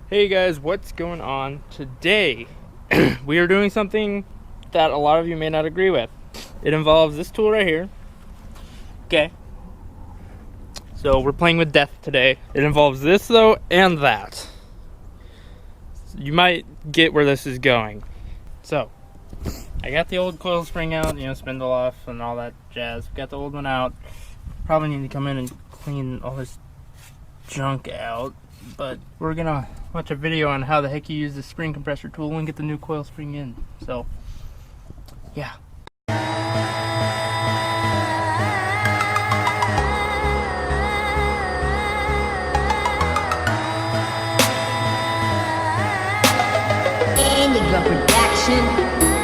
Hey guys, what's going on? Today we are doing something that a lot of you may not agree with. It involves this tool right here. Okay. So we're playing with death today. It involves this though and that. You might get where this is going. So I got the old coil spring out, spindle off and all that jazz. Got the old one out. Probably need to come in and clean all this junk out. But we're gonna watch a video on how the heck you use the spring compressor tool and get the new coil spring in. So, yeah. Indigo Production.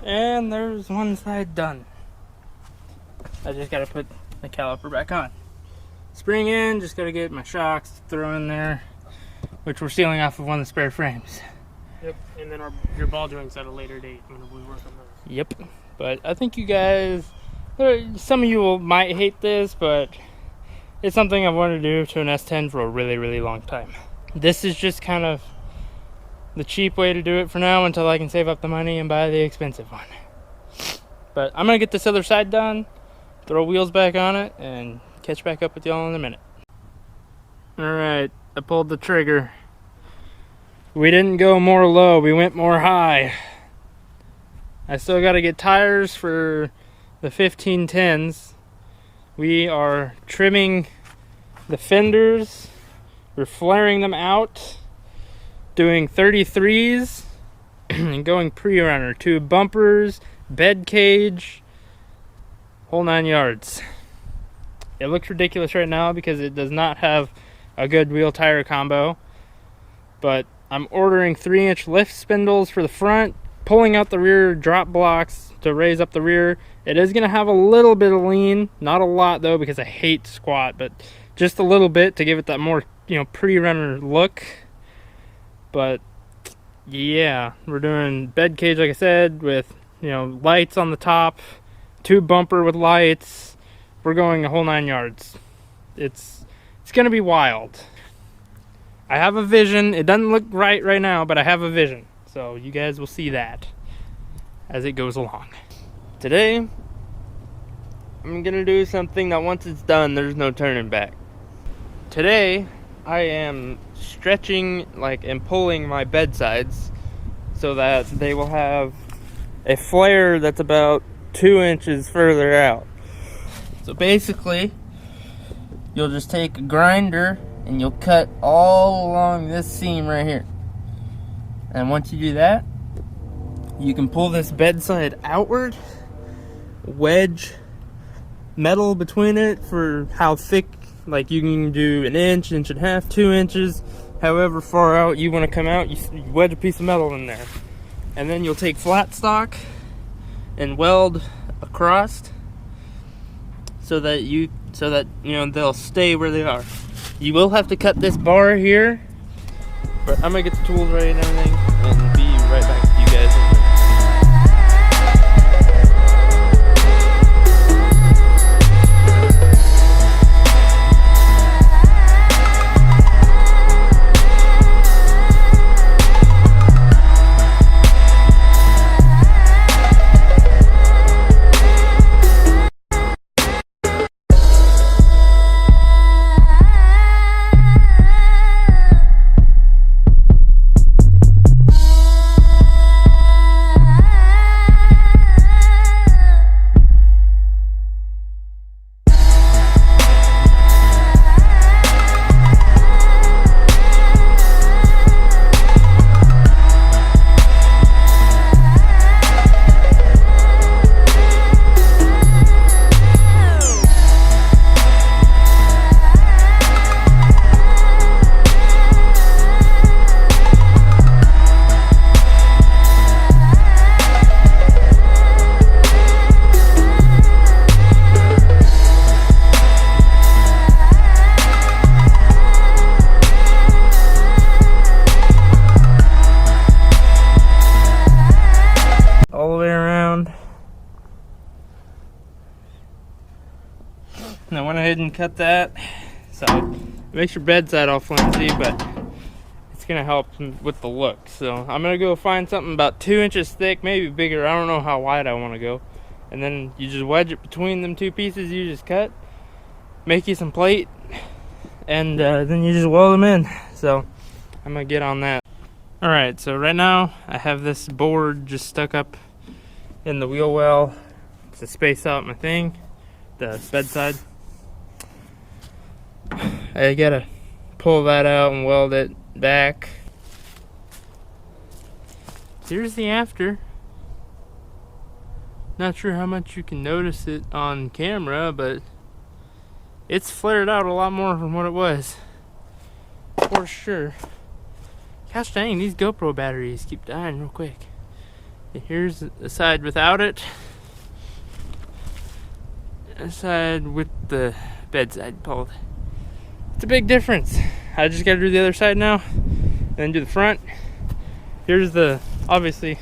And there's one side done. I just gotta put the caliper back on. Spring in, just gotta get my shocks thrown in there, which we're sealing off of one of the spare frames. Yep, and then your ball joints at a later date when we work on those. Yep, but I think you guys, some of you might hate this, but it's something I've wanted to do to an S10 for a really, really long time. This is just kind of the cheap way to do it for now until I can save up the money and buy the expensive one. But I'm gonna get this other side done, throw wheels back on it, and catch back up with y'all in a minute. Alright, I pulled the trigger. We didn't go more low, we went more high. I still gotta get tires for the 1510s. We are trimming the fenders, we're flaring them out, doing 33s and going Prerunner, 2 bumpers, bed cage, whole 9 yards. It looks ridiculous right now because it does not have a good wheel tire combo, but I'm ordering 3-inch lift spindles for the front, pulling out the rear drop blocks to raise up the rear. It is going to have a little bit of lean, not a lot though because I hate squat, but just a little bit to give it that more Prerunner look. But yeah, we're doing bed cage like I said with lights on the top, 2 bumper with lights. We're going a whole 9 yards. It's gonna be wild. I have a vision. It doesn't look right now, but I have a vision. So you guys will see that as it goes along. Today, I'm gonna do something that once it's done, there's no turning back. Today, I am stretching and pulling my bedsides so that they will have a flare that's about 2 inches further out. So basically, you'll just take a grinder and you'll cut all along this seam right here. And once you do that, you can pull this bedside outward, wedge metal between it for how thick Like you can do an inch, inch and a half, 2 inches, however far out you want to come out. You wedge a piece of metal in there, and then you'll take flat stock and weld across so that you know they'll stay where they are. You will have to cut this bar here, but I'm gonna get the tools ready and everything and be right back with you guys. All the way around. And I went ahead and cut that. So it makes your bedside all flimsy, but it's gonna help with the look. So I'm gonna go find something about 2 inches thick, maybe bigger. I don't know how wide I want to go. And then you just wedge it between them two pieces you just cut. Make you some plate, and then you just weld them in. So I'm gonna get on that. All right, so right now I have this board just stuck up in the wheel well to space out my thing, the bedside. I gotta pull that out and weld it back. Here's the after. Not sure how much you can notice it on camera, but it's flared out a lot more from what it was, for sure. Gosh dang, these GoPro batteries keep dying real quick. Here's the side without it. The side with the bedside pulled. It's a big difference. I just gotta do the other side now, and then do the front. Here's the, obviously,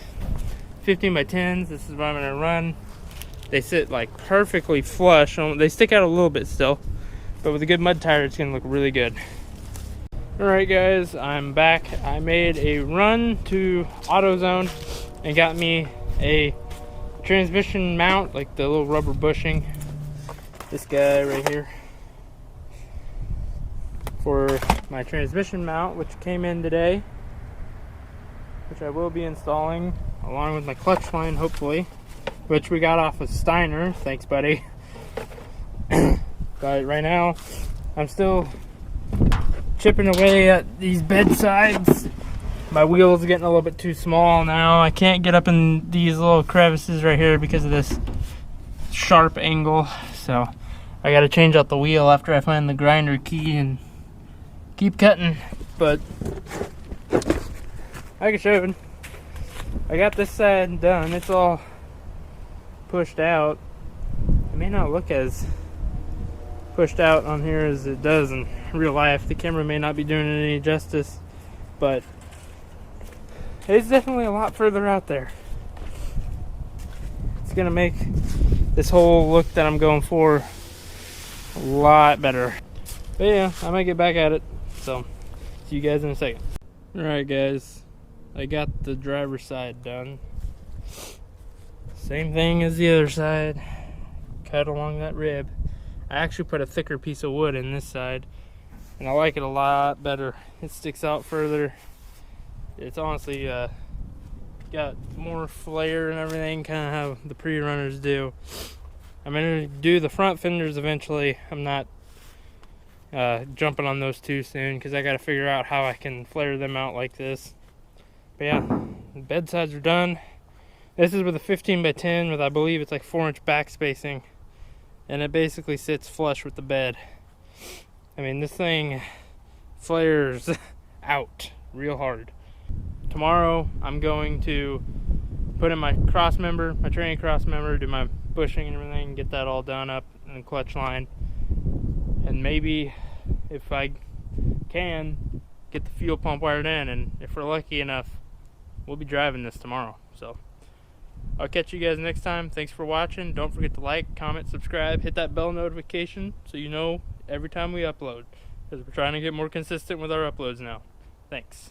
15 by 10s. This is what I'm gonna run. They sit like perfectly flush. They stick out a little bit still, but with a good mud tire, it's gonna look really good. Alright guys, I'm back. I made a run to AutoZone and got me a transmission mount, like the little rubber bushing. This guy right here. For my transmission mount, which came in today. Which I will be installing along with my clutch line, hopefully. Which we got off of Steiner. Thanks, buddy. But right now, I'm still chipping away at these bedsides. My wheel's getting a little bit too small now. I can't get up in these little crevices right here because of this sharp angle. So I gotta change out the wheel after I find the grinder key and keep cutting. But like I showed, I got this side done. It's all pushed out. It may not look as pushed out on here as it does in real life. The camera may not be doing it any justice, but it's definitely a lot further out there. It's gonna make this whole look that I'm going for a lot better. But yeah, I might get back at it. So see you guys in a second. Alright guys, I got the driver's side done. Same thing as the other side. Cut along that rib. I actually put a thicker piece of wood in this side, and I like it a lot better. It sticks out further. It's honestly got more flair and everything, kind of how the Prerunners do. I'm gonna do the front fenders eventually. I'm not jumping on those too soon because I got to figure out how I can flare them out like this. But yeah, the bedsides are done. This is with a 15 by 10 with, I believe it's like 4-inch back spacing, and it basically sits flush with the bed. I mean, this thing flares out real hard. Tomorrow I'm going to put in my cross member, my training cross member, do my bushing and everything, get that all done up in the clutch line, and maybe if I can get the fuel pump wired in, and if we're lucky enough, we'll be driving this tomorrow. So I'll catch you guys next time. Thanks for watching. Don't forget to like, comment, subscribe, hit that bell notification so you know every time we upload, because we're trying to get more consistent with our uploads now. Thanks.